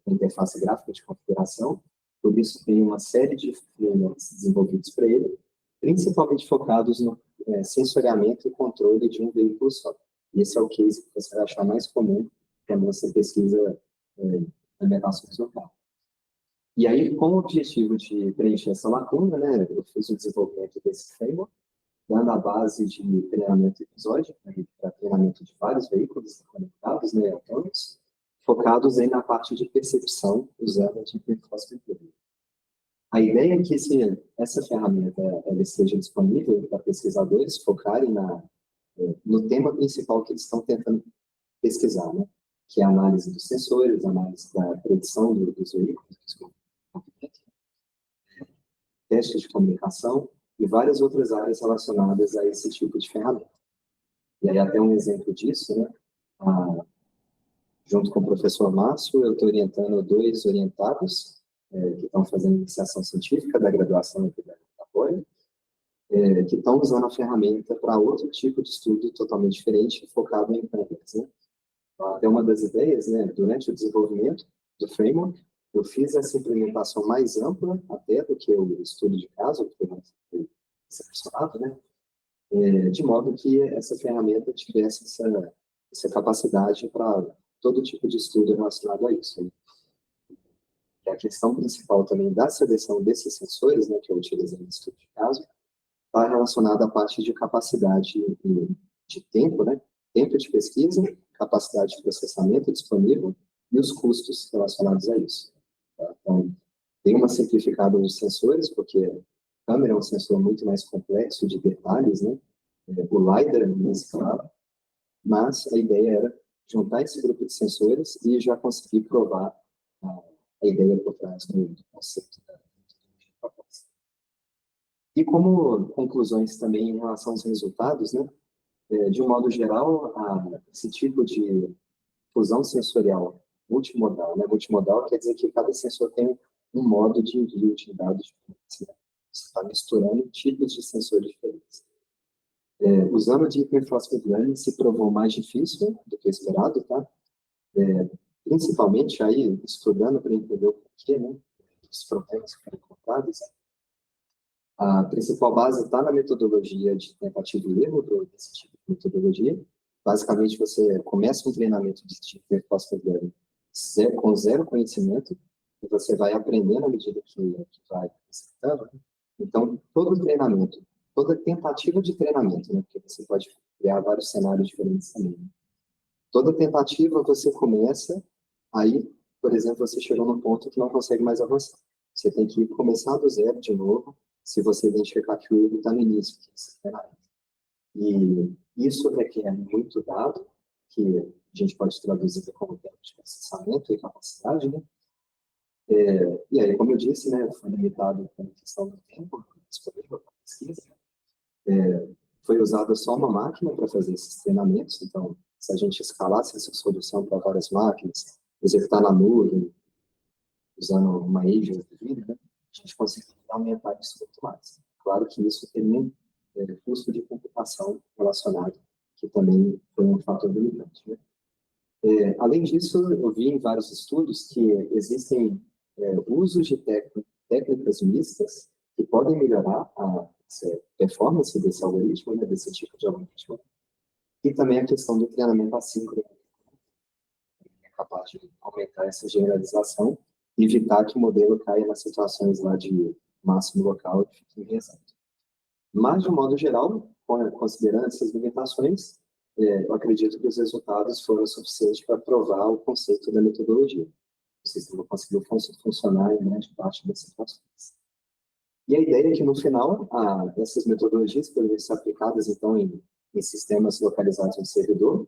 interface gráfica de configuração, por isso tem uma série de frameworks desenvolvidos para ele, principalmente focados no sensoriamento e controle de um veículo só. E esse é o case que você vai achar mais comum quando você pesquisa implementações no carro. E aí, com o objetivo de preencher essa lacuna, né, eu fiz o desenvolvimento desse framework, dando a base de treinamento episódico, para treinamento de vários veículos conectados, né, autônomos, focados aí na parte de percepção, usando a Deep Reinforcement Learning. A ideia é que essa ferramenta ela esteja disponível para pesquisadores focarem no tema principal que eles estão tentando pesquisar, né, que é a análise dos sensores, a análise da predição dos veículos, testes de comunicação e várias outras áreas relacionadas a esse tipo de ferramenta. E aí até um exemplo disso, né? Junto com o professor Márcio, eu estou orientando 2 orientados que estão fazendo iniciação científica da graduação aqui da Folha, que estão usando a ferramenta para outro tipo de estudo totalmente diferente, focado em câmeras, né? Até uma das ideias, né? Durante o desenvolvimento do framework, eu fiz essa implementação mais ampla até do que o estudo de caso, que foi selecionado, né? De modo que essa ferramenta tivesse essa capacidade para todo tipo de estudo relacionado a isso. E a questão principal também da seleção desses sensores, né, que eu utilizei no estudo de caso, está relacionada à parte de capacidade de tempo, né? Tempo de pesquisa, capacidade de processamento disponível e os custos relacionados a isso. Tá? Então, tem uma simplificada nos sensores, porque a câmera é um sensor muito mais complexo de detalhes, né? O LiDAR é nesse caso, mas a ideia era juntar esse grupo de sensores e já conseguir provar a ideia por trás do conceito da proposta. E como conclusões também em relação aos resultados, né? De um modo geral, esse tipo de fusão sensorial multimodal, né? Multimodal quer dizer que cada sensor tem um modo de envio de dados diferentes, né? Você está misturando tipos de sensores diferentes. Usando o Deep Reinforcement Learning se provou mais difícil do que esperado, tá? Principalmente aí, estudando para entender o porquê, né? Os problemas que foram encontrados. A principal base está na metodologia de tentativa e erro desse tipo de metodologia. Basicamente, você começa um treinamento de Deep Reinforcement Learning com zero conhecimento, e você vai aprendendo à medida que vai executando. Então, todo treinamento, toda tentativa de treinamento, né? Porque você pode criar vários cenários diferentes também. Né? Toda tentativa você começa, aí, por exemplo, você chegou num ponto que não consegue mais avançar. Você tem que começar do zero de novo, se você identificar que o erro está no início. E isso requer muito dado, que a gente pode traduzir como tempo de processamento e capacidade, né? E aí, como eu disse, né, foi limitado com a questão do tempo disponível para pesquisa. Foi usada só uma máquina para fazer esses treinamentos, então, se a gente escalasse essa solução para várias máquinas, executar na nuvem, usando uma agent de vídeo, né, a gente conseguiria aumentar isso muito mais. Claro que isso tem um custo de computação relacionado, que também foi um fator limitante. Né? Além disso, eu vi em vários estudos que existem usos de técnicas mistas que podem melhorar a performance desse algoritmo, né, desse tipo de algoritmo, e também a questão do treinamento assíncrono, é capaz de aumentar essa generalização e evitar que o modelo caia nas situações lá de máximo local e fique inexato. Mas, de um modo geral, considerando essas limitações, eu acredito que os resultados foram suficientes para provar o conceito da metodologia. O sistema conseguiu funcionar em grande parte das situações. E a ideia é que, no final, essas metodologias poderiam ser aplicadas, então, em sistemas localizados no servidor,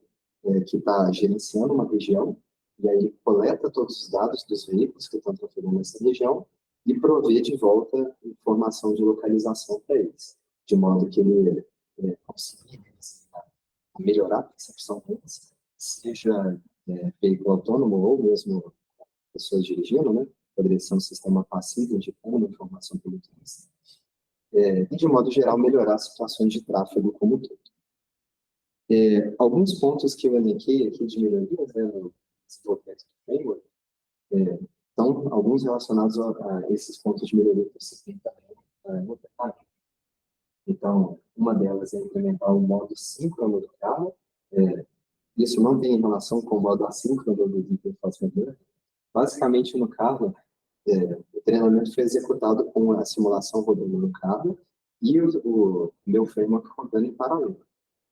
que está gerenciando uma região, e aí ele coleta todos os dados dos veículos que estão trafegando nessa região e provê de volta informação de localização para eles, de modo que ele consiga melhorar a percepção deles, seja veículo autônomo ou mesmo pessoas dirigindo, né? Poderia ser um sistema passivo de como informação para o motorista. E, de modo geral, melhorar as situações de tráfego como um todo. Alguns pontos que eu elenquei aqui de melhorias, né, no desenvolvimento do framework, então, alguns relacionados a esses pontos de melhoria que você tem também no detalhe. Então, uma delas é implementar o modo síncrono do carro. Isso não tem relação com o modo assíncrono do Interface Manager. Basicamente, no carro, o treinamento foi executado com a simulação rodando no carro e o meu framework rodando em paralelo.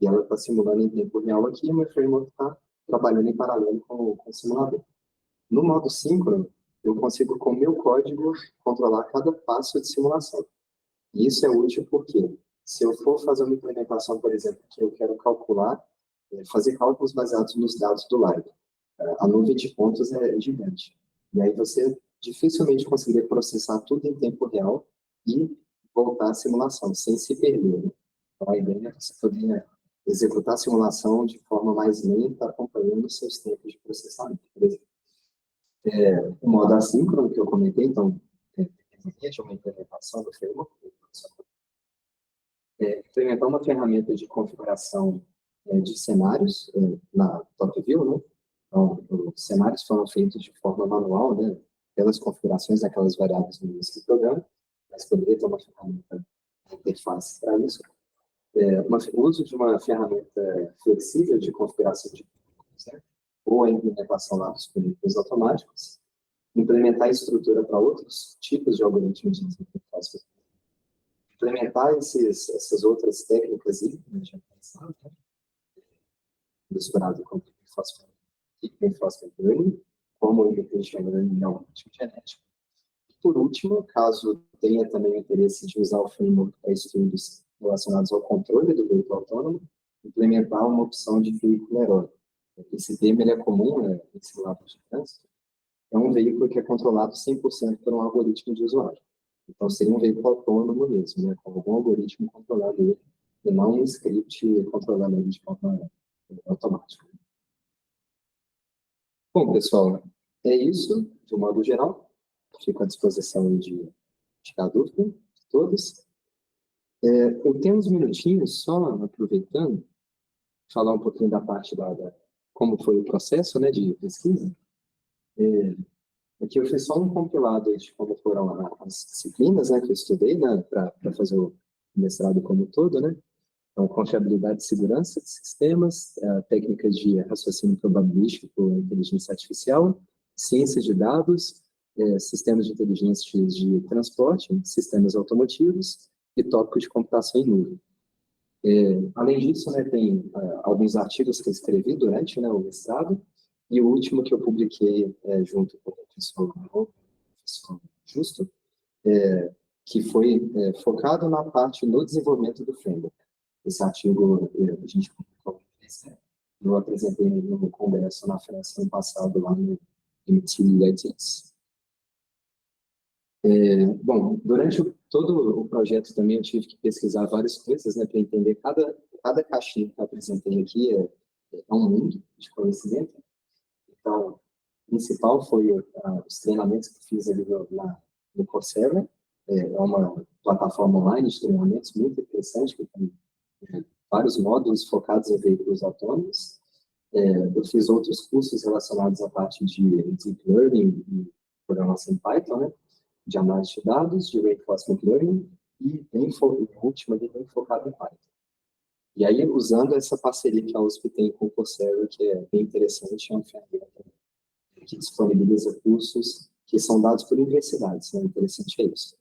E ela está simulando em tempo real aqui e o meu framework está trabalhando em paralelo com o simulador. No modo síncrono, eu consigo, com o meu código, controlar cada passo de simulação. E isso é útil porque, se eu for fazer uma implementação, por exemplo, que eu quero calcular, fazer cálculos baseados nos dados do live, a nuvem de pontos é gigante. E aí você dificilmente conseguiria processar tudo em tempo real e voltar à simulação, sem se perder. Né? Então, a ideia é você poder executar a simulação de forma mais lenta, acompanhando os seus tempos de processamento. Por exemplo, o modo assíncrono que eu comentei, então, de uma implementação do framework, implementar uma ferramenta de configuração de cenários na TopView, né? Então, os cenários foram feitos de forma manual, né? Pelas configurações daquelas variáveis no início do programa, mas poderia ter uma ferramenta de interface para isso. O uso de uma ferramenta flexível de configuração de né? Ou a implementação lá dos conectores automáticos, implementar a estrutura para outros tipos de algoritmos de interface, implementar essas outras técnicas misturado com reinforcement learning, como o imitation learning e algoritmo genético. E, por último, caso tenha também o interesse de usar o framework para estudos relacionados ao controle do veículo autônomo, implementar uma opção de veículo herói. Esse termo ele é comum em simuladores de trânsito. É um veículo que é controlado 100% por um algoritmo de usuário. Então, seria um veículo autônomo mesmo, né, com algum algoritmo controlando ele, e não um script controlando ele de forma automática. Bom, pessoal, é isso, de um modo geral. Fico à disposição de tirar dúvida de todos. Eu tenho uns minutinhos, só aproveitando, falar um pouquinho da parte como foi o processo, né, de pesquisa. Aqui eu fiz só um compilado de como foram as disciplinas, né, que eu estudei, né, para fazer o mestrado como um todo, né. Então, confiabilidade e segurança de sistemas, técnicas de raciocínio probabilístico, inteligência artificial, ciência de dados, sistemas de inteligência de transporte, sistemas automotivos e tópicos de computação em nuvem. Além disso, né, tem alguns artigos que eu escrevi durante, né, o mestrado, e o último que eu publiquei junto com o professor Justo, que foi focado na parte no desenvolvimento do framework. Esse artigo a gente publicou, eu apresentei no congresso na França ano passado, lá no MIT Legends. Bom, durante todo o projeto também eu tive que pesquisar várias coisas, né, para entender cada caixinha que eu apresentei aqui é um mundo de conhecimento. Então, o principal foi os treinamentos que fiz ali no Coursera. É uma plataforma online de treinamentos muito interessante, que tem vários módulos focados em veículos autônomos. Eu fiz outros cursos relacionados à parte de Deep Learning e programação em Python, né, de análise de dados, de Reinforcement Learning, e o último ali bem focado em Python. E aí, usando essa parceria que a USP tem com o Coursera, que é bem interessante, é uma ferramenta que disponibiliza cursos que são dados por universidades, né? Interessante é isso.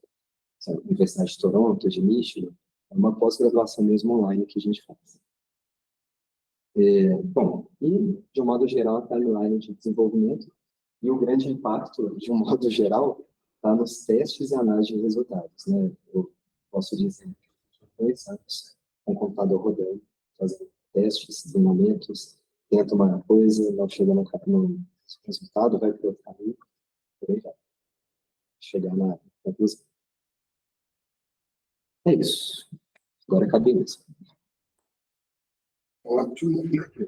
Universidade de Toronto, de Michigan, é uma pós-graduação mesmo online que a gente faz. Bom, e de um modo geral, a timeline de desenvolvimento e o grande impacto, de um modo geral, está nos testes e análise de resultados, né? Eu posso dizer que 2 anos com o computador rodando, fazendo testes, treinamentos, tenta uma coisa, não chega no resultado, vai para outro caminho, por aí vai. Chegar na conclusão. É isso. Agora cabe isso. Ótimo.